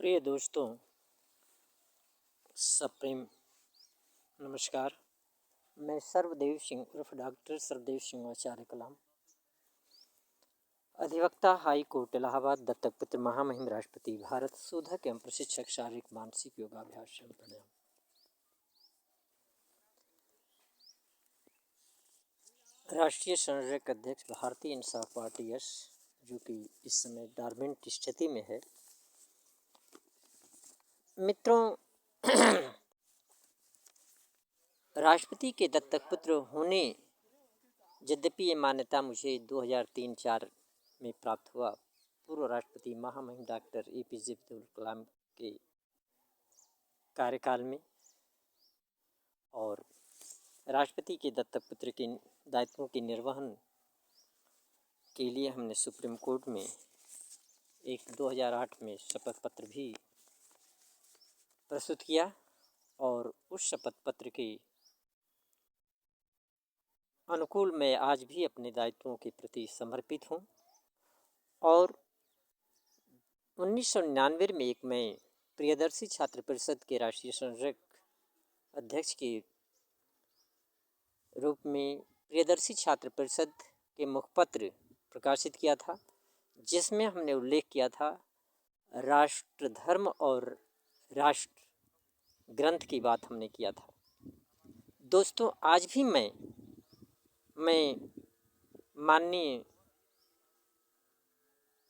प्रिय दोस्तों, सप्रेम नमस्कार। मैं सर्वदेव सिंह उर्फ डॉक्टर सर्वदेव सिंह आचार्य कलाम, अधिवक्ता हाई कोर्ट इलाहाबाद, दत्तक पुत्र, महामहिम राष्ट्रपति भारत, शोधक एवं प्रशिक्षक, शारीरिक मानसिक योगाभ्यास एवं प्राणायाम। राष्ट्रीय संयोजक अध्यक्ष भारतीय इंसाफ पार्टी एस, जो कि इस समय डॉर्मेंट स्थिति में है। मित्रों, राष्ट्रपति के दत्तक पुत्र होने, यद्यपि ये मान्यता मुझे 2003-04 में प्राप्त हुआ, पूर्व राष्ट्रपति महामहिम डॉक्टर APJ अब्दुल कलाम के कार्यकाल में, और राष्ट्रपति के दत्तक पुत्र के दायित्वों के निर्वहन के लिए हमने सुप्रीम कोर्ट में एक 2008 में शपथ पत्र भी प्रस्तुत किया, और उस शपथ पत्र के अनुकूल मैं आज भी अपने दायित्वों के प्रति समर्पित हूँ। और 1999 में एक मैं प्रियदर्शी छात्र परिषद के राष्ट्रीय संयोजक अध्यक्ष के रूप में प्रियदर्शी छात्र परिषद के मुखपत्र प्रकाशित किया था, जिसमें हमने उल्लेख किया था राष्ट्र धर्म और राष्ट्र ग्रंथ की बात हमने किया था। दोस्तों, आज भी मैं माननीय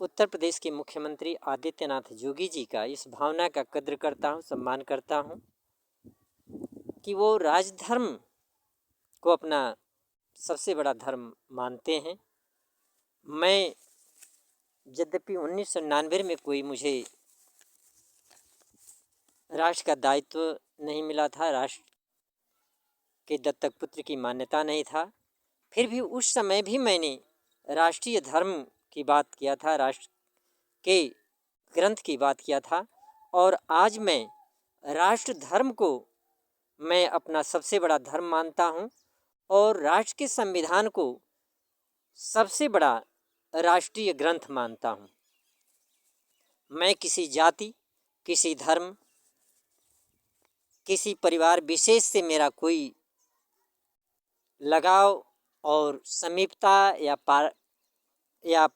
उत्तर प्रदेश के मुख्यमंत्री आदित्यनाथ योगी जी का इस भावना का कद्र करता हूँ, सम्मान करता हूँ कि वो राजधर्म को अपना सबसे बड़ा धर्म मानते हैं। मैं यद्यपि 1999 में कोई मुझे राष्ट्र का दायित्व नहीं मिला था, राष्ट्र के दत्तक पुत्र की मान्यता नहीं था, फिर भी उस समय भी मैंने राष्ट्रीय धर्म की बात किया था, राष्ट्र के ग्रंथ की बात किया था। और आज मैं राष्ट्र धर्म को मैं अपना सबसे बड़ा धर्म मानता हूँ, और राष्ट्र के संविधान को सबसे बड़ा राष्ट्रीय ग्रंथ मानता हूँ। मैं किसी जाति, किसी धर्म, किसी परिवार विशेष से मेरा कोई लगाव और समीपता या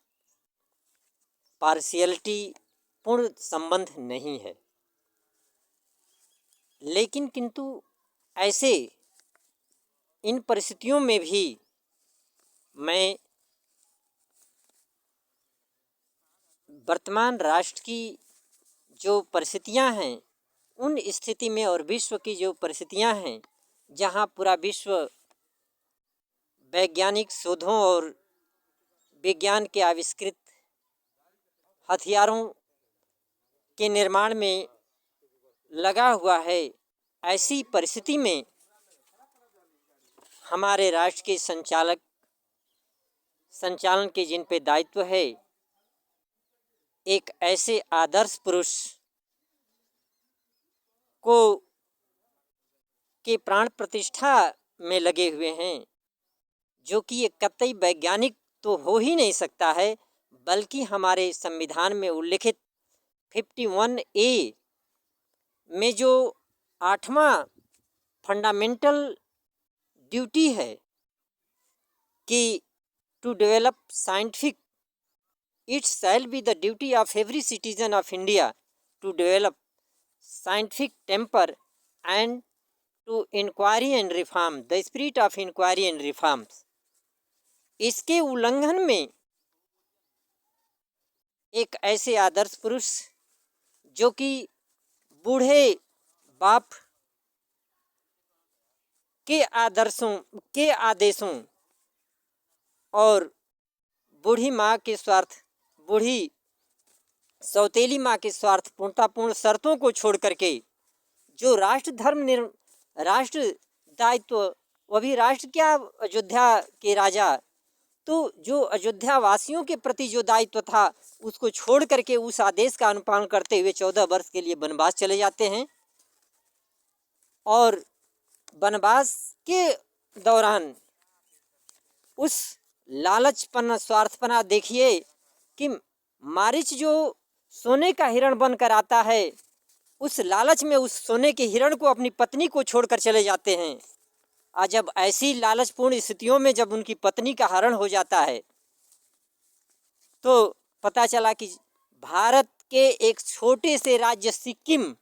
पार्शियलिटी पूर्ण संबंध नहीं है। लेकिन किंतु ऐसे इन परिस्थितियों में भी मैं वर्तमान राष्ट्र की जो परिस्थितियां हैं, उन स्थिति में, और विश्व की जो परिस्थितियां हैं, जहां पूरा विश्व वैज्ञानिक शोधों और विज्ञान के आविष्कृत हथियारों के निर्माण में लगा हुआ है, ऐसी परिस्थिति में हमारे राष्ट्र के संचालन के जिन पे दायित्व है, एक ऐसे आदर्श पुरुष को के प्राण प्रतिष्ठा में लगे हुए हैं, जो कि एक कतई वैज्ञानिक तो हो ही नहीं सकता है, बल्कि हमारे संविधान में उल्लिखित 51A में जो 8वां फंडामेंटल ड्यूटी है कि to develop scientific, it shall be the duty of every citizen of India to develop scientific temper and to inquiry and reform, the spirit of inquiry and reforms. इसके उल्लंघन में एक ऐसे आदर्श पुरुष जो कि बूढ़े बाप के आदेशों और बूढ़ी माँ के स्वार्थ, बूढ़ी सौतेली माँ के स्वार्थपूर्णतापूर्ण शर्तों को छोड़ करके जो राष्ट्र दायित्व, वह भी राष्ट्र क्या, अयोध्या के राजा, तो जो अयोध्या वासियों के प्रति जो दायित्व था, उसको छोड़ करके उस आदेश का अनुपालन करते हुए 14 वर्ष के लिए वनवास चले जाते हैं। और वनवास के दौरान उस लालचपना, स्वार्थपना देखिए कि मारीच जो सोने का हिरण बनकर आता है, उस लालच में उस सोने के हिरण को अपनी पत्नी को छोड़कर चले जाते हैं। आज जब ऐसी लालचपूर्ण स्थितियों में जब उनकी पत्नी का हरण हो जाता है तो पता चला कि भारत के एक छोटे से राज्य सिक्किम,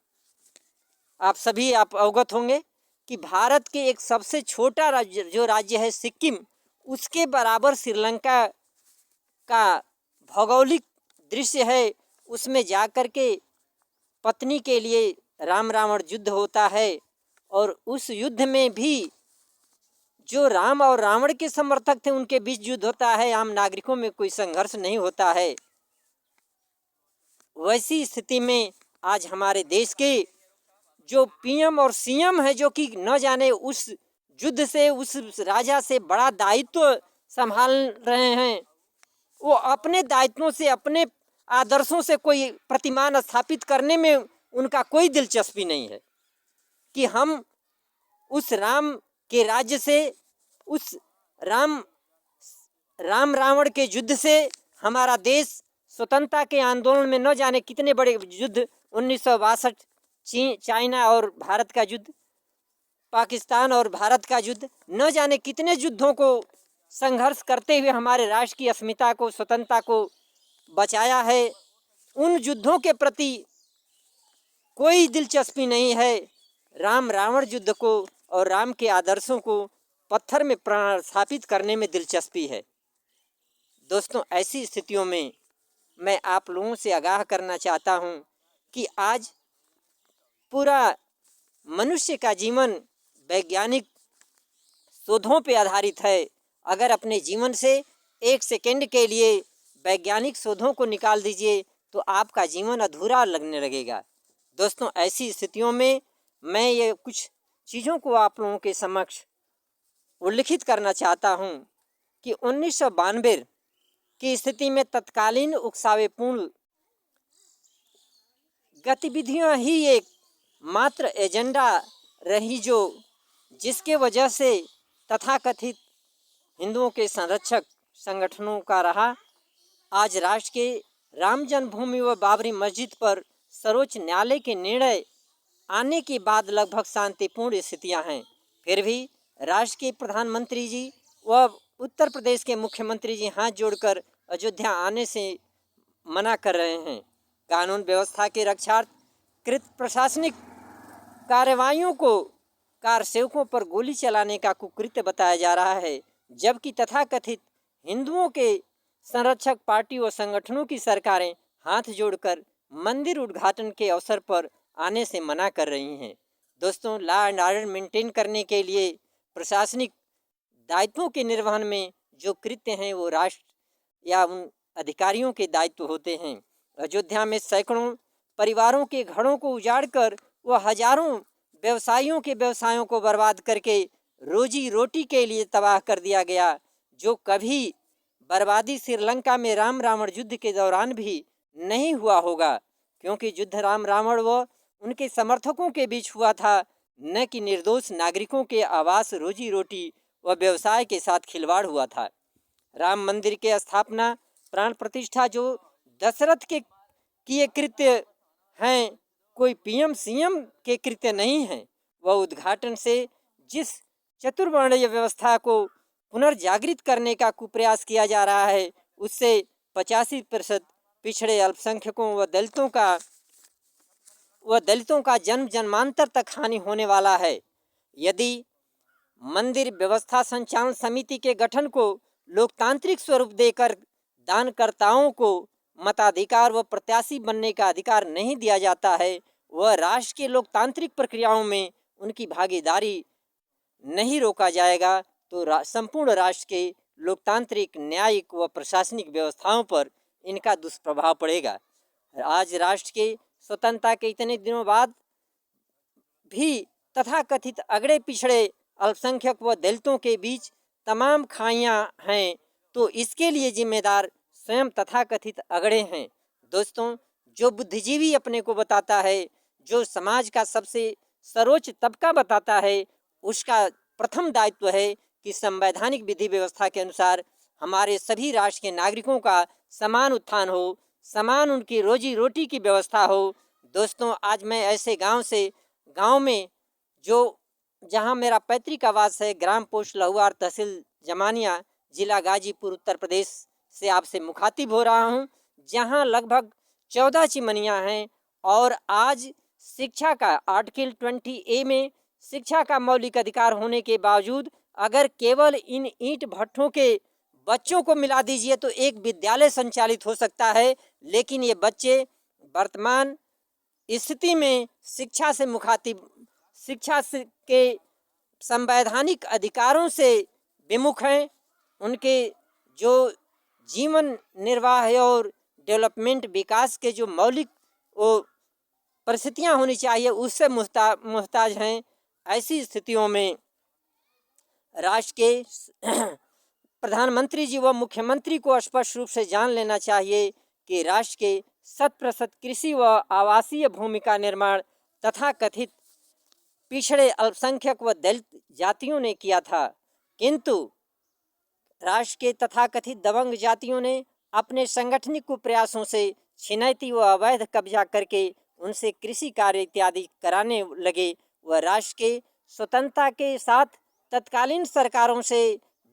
आप अवगत होंगे कि भारत के एक सबसे छोटा राज्य जो राज्य है सिक्किम, उसके बराबर श्रीलंका का भौगोलिक दृश्य है। उसमें जाकर के पत्नी के लिए राम रावण युद्ध होता है और उस युद्ध में भी जो राम और रावण के समर्थक थे उनके बीच युद्ध होता है, आम नागरिकों में कोई संघर्ष नहीं होता है। वैसी स्थिति में आज हमारे देश के जो पीएम और सीएम है, जो कि न जाने उस युद्ध से, उस राजा से बड़ा दायित्व संभाल रहे हैं, वो अपने दायित्वों से, अपने आदर्शों से कोई प्रतिमान स्थापित करने में उनका कोई दिलचस्पी नहीं है कि हम उस राम के राज्य से, उस राम रावण के युद्ध से हमारा देश स्वतंत्रता के आंदोलन में न जाने कितने बड़े युद्ध, 1962 चाइना और भारत का युद्ध, पाकिस्तान और भारत का युद्ध, न जाने कितने युद्धों को संघर्ष करते हुए हमारे राष्ट्र की अस्मिता को, स्वतंत्रता को बचाया है। उन युद्धों के प्रति कोई दिलचस्पी नहीं है। राम रावण युद्ध को और राम के आदर्शों को पत्थर में स्थापित करने में दिलचस्पी है। दोस्तों, ऐसी स्थितियों में मैं आप लोगों से आगाह करना चाहता हूँ कि आज पूरा मनुष्य का जीवन वैज्ञानिक शोधों पर आधारित है। अगर अपने जीवन से एक सेकंड के लिए वैज्ञानिक शोधों को निकाल दीजिए तो आपका जीवन अधूरा लगने लगेगा। दोस्तों, ऐसी स्थितियों में मैं ये कुछ चीज़ों को आप लोगों के समक्ष उल्लिखित करना चाहता हूँ कि 1992 की स्थिति में तत्कालीन उकसावेपूर्ण गतिविधियाँ ही एक मात्र एजेंडा रही, जिसके वजह से तथाकथित हिंदुओं के संरक्षक संगठनों का रहा। आज राष्ट्र के राम जन्मभूमि व बाबरी मस्जिद पर सर्वोच्च न्यायालय के निर्णय आने के बाद लगभग शांतिपूर्ण स्थितियां हैं। फिर भी राष्ट्र के प्रधानमंत्री जी व उत्तर प्रदेश के मुख्यमंत्री जी हाथ जोड़कर अयोध्या आने से मना कर रहे हैं। कानून व्यवस्था के रक्षार्थ कृत प्रशासनिक कार्रवाइयों को कारसेवकों पर गोली चलाने का कुकृत्य बताया जा रहा है, जबकि तथाकथित हिंदुओं के संरक्षक पार्टी व संगठनों की सरकारें हाथ जोड़कर मंदिर उद्घाटन के अवसर पर आने से मना कर रही हैं। दोस्तों, लॉ एंड ऑर्डर मेंटेन करने के लिए प्रशासनिक दायित्वों के निर्वहन में जो कृत्य हैं वो राष्ट्र या उन अधिकारियों के दायित्व होते हैं। अयोध्या में सैकड़ों परिवारों के घरों को उजाड़कर व हजारों व्यवसायियों के व्यवसायों को बर्बाद करके रोजी रोटी के लिए तबाह कर दिया गया, जो कभी बर्बादी श्रीलंका में राम रावण युद्ध के दौरान भी नहीं हुआ होगा, क्योंकि युद्ध राम रावण व उनके समर्थकों के बीच हुआ था, न कि निर्दोष नागरिकों के आवास, रोजी रोटी व व्यवसाय के साथ खिलवाड़ हुआ था। राम मंदिर के स्थापना, प्राण प्रतिष्ठा जो दशरथ के किए कृत्य हैं, कोई पीएम सीएम के कृत्य नहीं हैं। वह उद्घाटन से जिस चतुर्वर्णीय व्यवस्था को पुनर्जागृत करने का कुप्रयास किया जा रहा है, उससे 85% पिछड़े अल्पसंख्यकों व दलितों का जन्म जन्मांतर तक हानि होने वाला है। यदि मंदिर व्यवस्था संचालन समिति के गठन को लोकतांत्रिक स्वरूप देकर दानकर्ताओं को मताधिकार व प्रत्याशी बनने का अधिकार नहीं दिया जाता है, वह राष्ट्र के लोकतांत्रिक प्रक्रियाओं में उनकी भागीदारी नहीं रोका जाएगा, तो संपूर्ण राष्ट्र के लोकतांत्रिक, न्यायिक व प्रशासनिक व्यवस्थाओं पर इनका दुष्प्रभाव पड़ेगा। आज राष्ट्र के स्वतंत्रता के इतने दिनों बाद भी तथाकथित अगड़े पिछड़े अल्पसंख्यक व दलितों के बीच तमाम खाइयाँ हैं, तो इसके लिए जिम्मेदार स्वयं तथाकथित अगड़े हैं। दोस्तों, जो बुद्धिजीवी अपने को बताता है, जो समाज का सबसे सर्वोच्च तबका बताता है, उसका प्रथम दायित्व है कि संवैधानिक विधि व्यवस्था के अनुसार हमारे सभी राष्ट्र के नागरिकों का समान उत्थान हो, समान उनकी रोजी रोटी की व्यवस्था हो। दोस्तों, आज मैं ऐसे गांव में जो जहां मेरा पैतृक आवास है, ग्राम पोस्ट लहुआर, तहसील जमानिया, जिला गाजीपुर, उत्तर प्रदेश से आपसे मुखातिब हो रहा हूं, जहां लगभग 14 चिमनियां हैं। और आज शिक्षा का आर्टिकल 20A में शिक्षा का मौलिक अधिकार होने के बावजूद अगर केवल इन ईंट भट्ठों के बच्चों को मिला दीजिए तो एक विद्यालय संचालित हो सकता है, लेकिन ये बच्चे वर्तमान स्थिति में शिक्षा से मुखातिब, के संवैधानिक अधिकारों से विमुख हैं। उनके जो जीवन निर्वाह और डेवलपमेंट विकास के जो मौलिक वो परिस्थितियाँ होनी चाहिए उससे मुहताज हैं। ऐसी स्थितियों में राष्ट्र के प्रधानमंत्री जी व मुख्यमंत्री को स्पष्ट रूप से जान लेना चाहिए कि राष्ट्र के 100% कृषि व आवासीय भूमि का निर्माण तथा कथित पिछड़े अल्पसंख्यक व दलित जातियों ने किया था, किंतु राष्ट्र के तथाकथित दबंग जातियों ने अपने संगठनिक कुप्रयासों से छिनैती व अवैध कब्जा करके उनसे कृषि कार्य इत्यादि कराने लगे व राष्ट्र के स्वतंत्रता के साथ तत्कालीन सरकारों से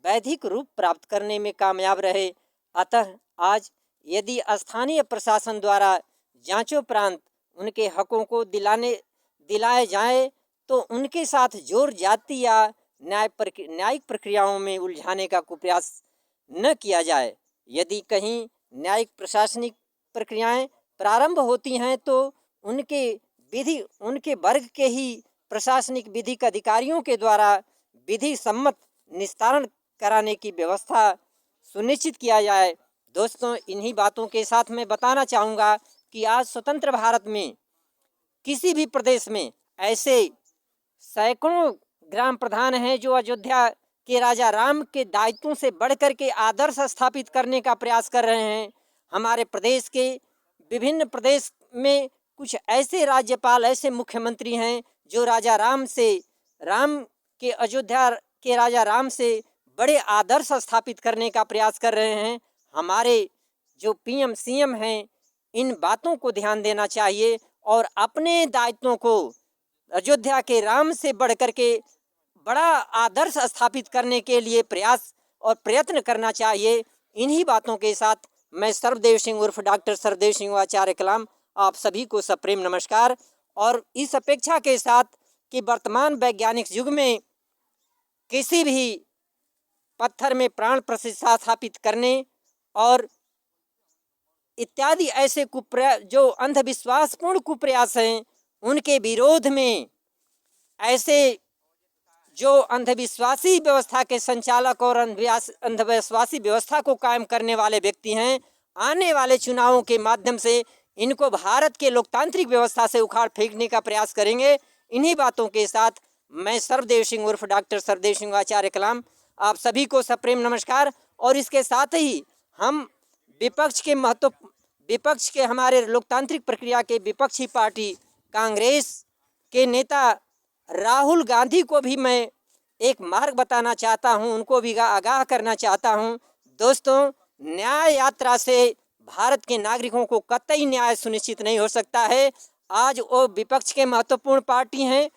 वैधिक रूप प्राप्त करने में कामयाब रहे। अतः आज यदि स्थानीय प्रशासन द्वारा जांचोपरांत उनके हकों को दिलाए जाए तो उनके साथ जोर जाति या न्यायिक प्रक्रियाओं में उलझाने का कुप्रयास न किया जाए। यदि कहीं न्यायिक प्रशासनिक प्रक्रियाएं प्रारंभ होती हैं तो उनके वर्ग के ही प्रशासनिक विधिक अधिकारियों के द्वारा विधि सम्मत निस्तारण कराने की व्यवस्था सुनिश्चित किया जाए। दोस्तों, इन्हीं बातों के साथ मैं बताना चाहूँगा कि आज स्वतंत्र भारत में किसी भी प्रदेश में ऐसे सैकड़ों ग्राम प्रधान हैं जो अयोध्या के राजा राम के दायित्वों से बढ़कर के आदर्श स्थापित करने का प्रयास कर रहे हैं। हमारे प्रदेश के विभिन्न प्रदेश में कुछ ऐसे राज्यपाल, ऐसे मुख्यमंत्री हैं जो अयोध्या के राजा राम से बड़े आदर्श स्थापित करने का प्रयास कर रहे हैं। हमारे जो PM CM हैं, इन बातों को ध्यान देना चाहिए और अपने दायित्वों को अयोध्या के राम से बढ़ कर के बड़ा आदर्श स्थापित करने के लिए प्रयास और प्रयत्न करना चाहिए। इन्हीं बातों के साथ मैं सर्वदेव सिंह उर्फ डॉक्टर सर्वदेव सिंह आचार्य कलाम आप सभी को सप्रेम नमस्कार। और इस अपेक्षा के साथ कि वर्तमान वैज्ञानिक युग में किसी भी पत्थर में प्राण प्रतिष्ठा स्थापित करने और इत्यादि ऐसे जो अंधविश्वासपूर्ण कुप्रयास हैं, उनके विरोध में ऐसे जो अंधविश्वासी व्यवस्था के संचालक और अंधविश्वासी व्यवस्था को कायम करने वाले व्यक्ति हैं, आने वाले चुनावों के माध्यम से इनको भारत के लोकतांत्रिक व्यवस्था से उखाड़ फेंकने का प्रयास करेंगे। इन्हीं बातों के साथ मैं सर्वदेव सिंह उर्फ डॉक्टर सर्वदेव सिंह आचार्य कलाम आप सभी को सप्रेम नमस्कार। और इसके साथ ही हम विपक्ष के हमारे लोकतांत्रिक प्रक्रिया के विपक्षी पार्टी कांग्रेस के नेता राहुल गांधी को भी मैं एक मार्ग बताना चाहता हूं, उनको भी आगाह करना चाहता हूं। दोस्तों, न्याय यात्रा से भारत के नागरिकों को कतई न्याय सुनिश्चित नहीं हो सकता है। आज वो विपक्ष के महत्वपूर्ण पार्टी हैं,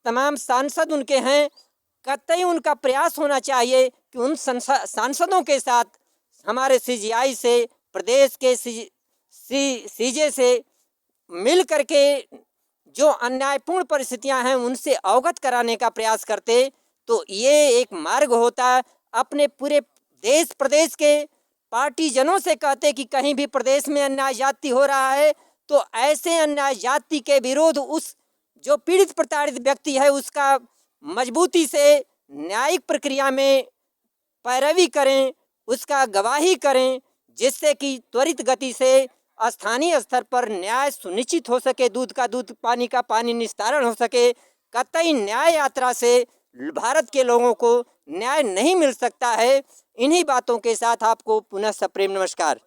तमाम सांसद उनके हैं, कतई उनका प्रयास होना चाहिए कि उन सांसदों के साथ हमारे CGI से, प्रदेश के CJ से मिल करके जो अन्यायपूर्ण परिस्थितियां हैं उनसे अवगत कराने का प्रयास करते तो ये एक मार्ग होता। अपने पूरे देश प्रदेश के पार्टी जनों से कहते कि कहीं भी प्रदेश में अन्याय जाति हो रहा है तो ऐसे अन्याय जाति के विरोध उस जो पीड़ित प्रताड़ित व्यक्ति है उसका मजबूती से न्यायिक प्रक्रिया में पैरवी करें, उसका गवाही करें, जिससे कि त्वरित गति से स्थानीय स्तर पर न्याय सुनिश्चित हो सके, दूध का दूध, पानी का पानी निस्तारण हो सके। कतई न्याय यात्रा से भारत के लोगों को न्याय नहीं मिल सकता है। इन्हीं बातों के साथ आपको पुनः सप्रेम नमस्कार।